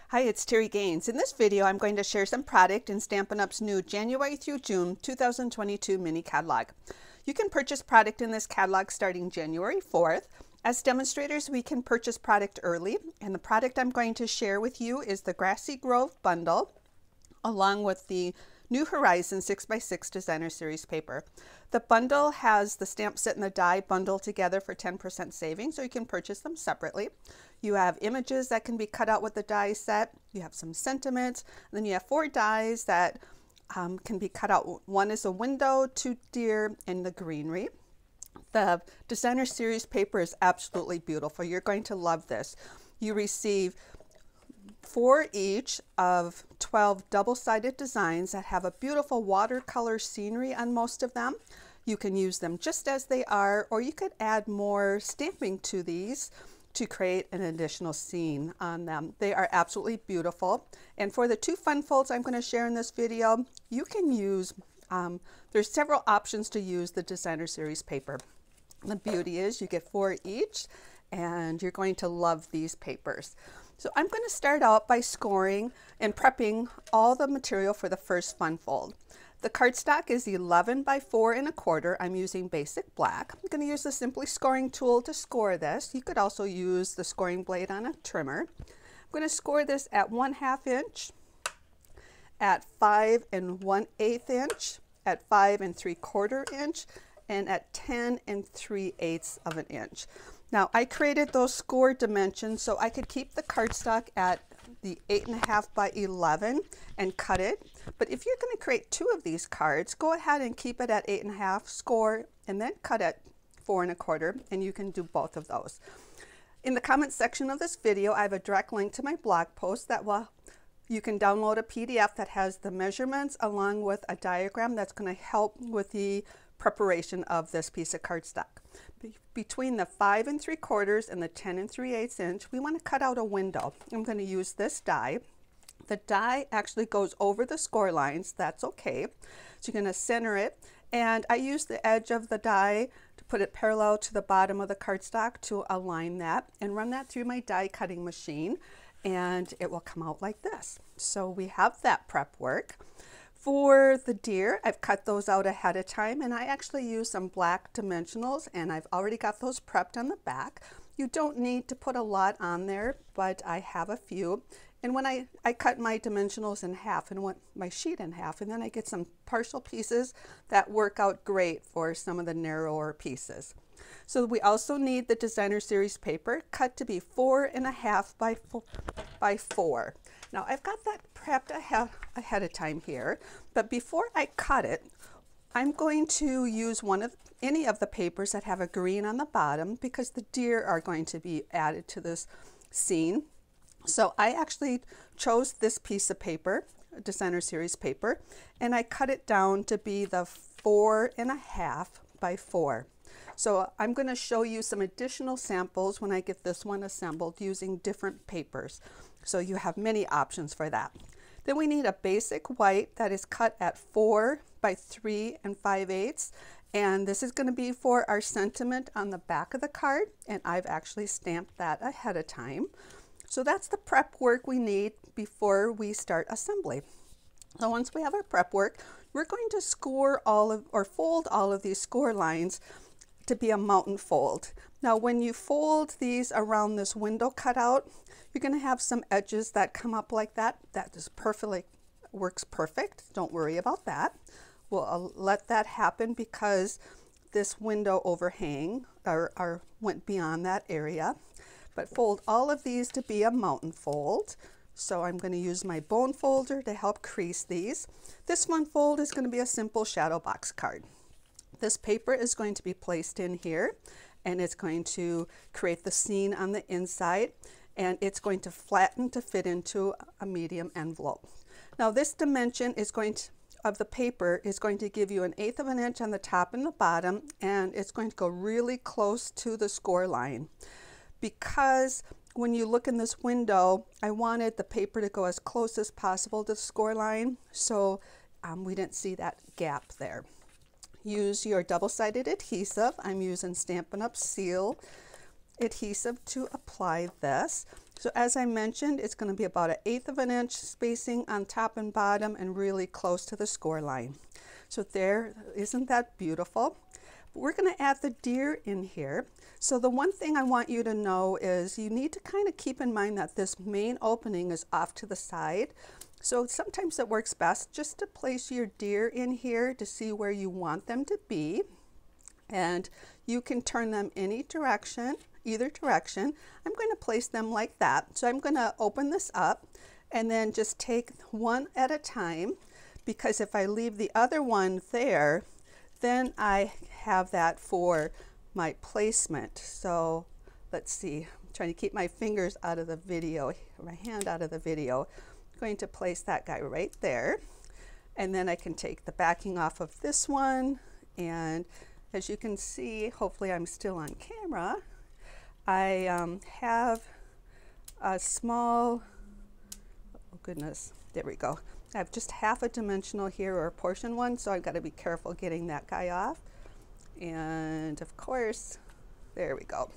Hi, it's Terry Gaines. In this video, I'm going to share some product in Stampin' Up's new January through June 2022 mini catalog. You can purchase product in this catalog starting January 4th. As demonstrators, we can purchase product early, and the product I'm going to share with you is the Grassy Grove bundle, along with the New Horizon 6x6 Designer Series paper. The bundle has the stamp set and the die bundled together for 10% savings, or you can purchase them separately. You have images that can be cut out with the die set. You have some sentiments, and then you have 4 dies that can be cut out. One is a window, 2 deer, and the greenery. The Designer Series paper is absolutely beautiful. You're going to love this. You receive 4 each of 12 double-sided designs that have a beautiful watercolor scenery on most of them. You can use them just as they are, or you could add more stamping to these to create an additional scene on them. They are absolutely beautiful. And for the 2 fun folds I'm going to share in this video, you can use, there's several options to use the Designer Series paper. The beauty is you get 4 each, and you're going to love these papers. So I'm going to start out by scoring and prepping all the material for the first fun fold. The cardstock is 11 by 4 1/4. I'm using basic black. I'm going to use the Simply Scoring tool to score this. You could also use the scoring blade on a trimmer. I'm going to score this at 1/2 inch, at 5 1/8 inch, at 5 3/4 inch, and at 10 3/8 of an inch. Now, I created those score dimensions so I could keep the cardstock at the 8.5 by 11 and cut it. But if you're going to create 2 of these cards, go ahead and keep it at 8.5, score, and then cut at 4 1/4, and you can do both of those. In the comments section of this video, I have a direct link to my blog post that you can download a PDF that has the measurements along with a diagram that's going to help with the preparation of this piece of cardstock. Between the 5 3/4 and the 10 3/8 inch, we want to cut out a window. I'm going to use this die. The die actually goes over the score lines. That's okay. So you're going to center it, and I use the edge of the die to put it parallel to the bottom of the cardstock to align that, and run that through my die cutting machine, and it will come out like this. So we have that prep work. For the deer, I've cut those out ahead of time, and I actually use some black dimensionals, and I've already got those prepped on the back. You don't need to put a lot on there, but I have a few. And when I cut my dimensionals in half and my sheet in half, and then I get some partial pieces that work out great for some of the narrower pieces. So we also need the Designer Series paper cut to be 4.5 by 4. Now I've got that prepped ahead of time here, but before I cut it, I'm going to use any of the papers that have a green on the bottom, because the deer are going to be added to this scene. So I actually chose this piece of paper, Designer Series paper, and I cut it down to be the 4.5 by 4. So I'm going to show you some additional samples when I get this one assembled using different papers. So you have many options for that. Then we need a basic white that is cut at 4 by 3 5/8. And this is going to be for our sentiment on the back of the card. And I've actually stamped that ahead of time. So that's the prep work we need before we start assembly. So once we have our prep work, we're going to fold all of these score lines to be a mountain fold. Now when you fold these around this window cutout, you're going to have some edges that come up like that. That just works perfect. Don't worry about that. We'll let that happen because this window overhang went beyond that area. But fold all of these to be a mountain fold. So I'm going to use my bone folder to help crease these. This one fold is going to be a simple shadow box card. This paper is going to be placed in here, and it's going to create the scene on the inside, and it's going to flatten to fit into a medium envelope. Now this dimension of the paper is going to give you 1/8 of an inch on the top and the bottom, and it's going to go really close to the score line. Because when you look in this window, I wanted the paper to go as close as possible to the score line, so we didn't see that gap there. Use your double-sided adhesive. I'm using Stampin' Up! Seal adhesive to apply this. So as I mentioned, it's going to be about 1/8 of an inch spacing on top and bottom and really close to the score line. So there, isn't that beautiful? But we're going to add the deer in here. So the one thing I want you to know is you need to kind of keep in mind that this main opening is off to the side. So sometimes it works best just to place your deer in here to see where you want them to be. And you can turn them any direction, either direction. I'm going to place them like that. So I'm going to open this up and then just take one at a time, because if I leave the other one there, then I have that for my placement. So let's see, I'm trying to keep my fingers out of the video, my hand out of the video. I'm going to place that guy right there. And then I can take the backing off of this one. And as you can see, hopefully I'm still on camera, I have a small, oh goodness, there we go. I have just half a dimensional here, or a portion one, so I've got to be careful getting that guy off. And of course, there we go.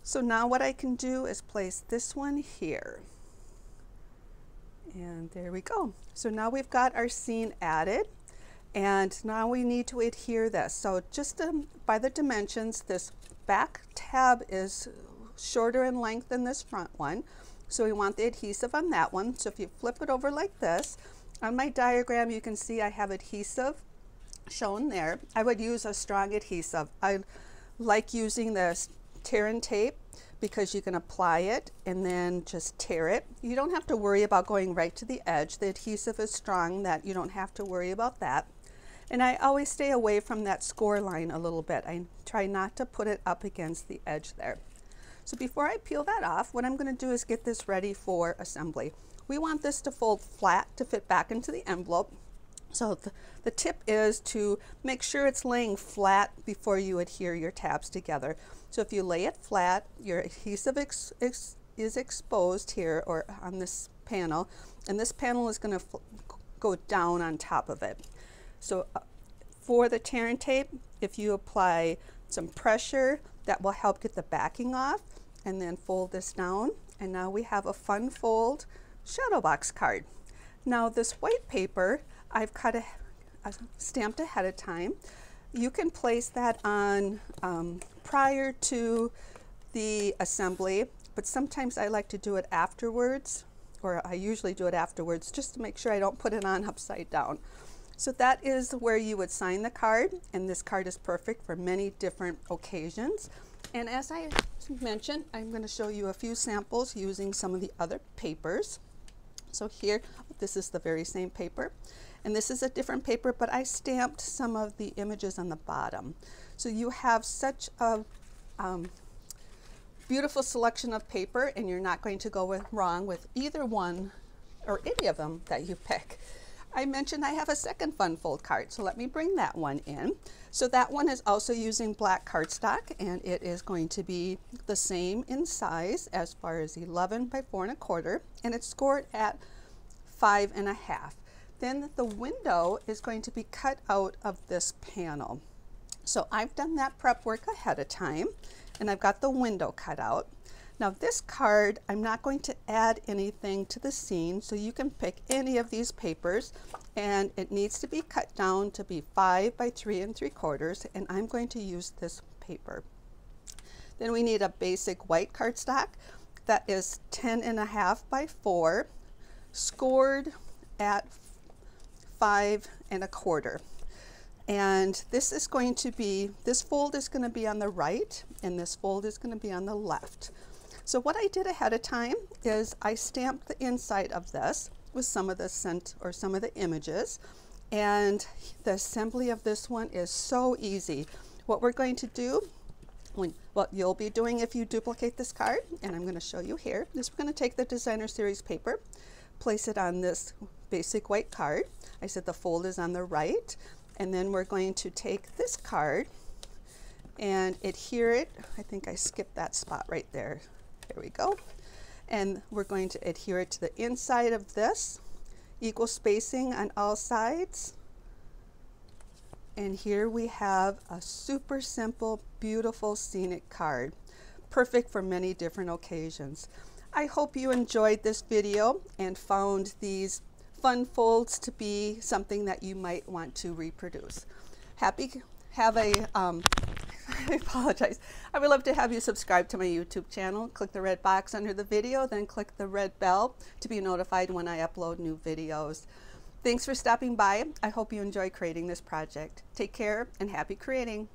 So now what I can do is place this one here. And there we go. So now we've got our scene added. And now we need to adhere this. So just by the dimensions, this back tab is shorter in length than this front one. So we want the adhesive on that one. So if you flip it over like this, on my diagram you can see I have adhesive shown there. I would use a strong adhesive. I like using this tear and tape because you can apply it and then just tear it. You don't have to worry about going right to the edge. The adhesive is strong that you don't have to worry about that. And I always stay away from that score line a little bit. I try not to put it up against the edge there. So before I peel that off, what I'm going to do is get this ready for assembly. We want this to fold flat to fit back into the envelope. So the tip is to make sure it's laying flat before you adhere your tabs together. So if you lay it flat, your adhesive is exposed here or on this panel, and this panel is going to go down on top of it. So for the tear and tape, if you apply some pressure, that will help get the backing off, and then fold this down. And now we have a fun fold shadow box card. Now this white paper, I've cut stamped ahead of time. You can place that on prior to the assembly, but sometimes I like to do it afterwards, or I usually do it afterwards just to make sure I don't put it on upside down. So that is where you would sign the card, and this card is perfect for many different occasions. And as I mentioned, I'm going to show you a few samples using some of the other papers. So here, this is the very same paper, and this is a different paper, but I stamped some of the images on the bottom. So you have such a beautiful selection of paper, and you're not going to go wrong with either one or any of them that you pick. I mentioned I have a second fun fold card, so let me bring that one in. So that one is also using black cardstock, and it is going to be the same in size as far as 11 by 4 1/4, and it's scored at 5 1/2. Then the window is going to be cut out of this panel. So I've done that prep work ahead of time, and I've got the window cut out. Now this card, I'm not going to add anything to the scene, so you can pick any of these papers, and it needs to be cut down to be 5 by 3 3/4, and I'm going to use this paper. Then we need a basic white cardstock that is 10 1/2 by 4, scored at 5 1/4. And this is going to be, this fold is going to be on the right, and this fold is going to be on the left. So what I did ahead of time is I stamped the inside of this with some of the some of the images, and the assembly of this one is so easy. What we're going to do, what you'll be doing if you duplicate this card, and I'm going to show you here, is we're going to take the designer series paper, place it on this basic white card. I said the fold is on the right, and then we're going to take this card and adhere it. I think I skipped that spot right there. There we go. And we're going to adhere it to the inside of this, equal spacing on all sides. And here we have a super simple, beautiful scenic card. perfect for many different occasions. I hope you enjoyed this video and found these fun folds to be something that you might want to reproduce. I apologize. I would love to have you subscribe to my YouTube channel. Click the red box under the video, then click the red bell to be notified when I upload new videos. Thanks for stopping by. I hope you enjoy creating this project. Take care and happy creating.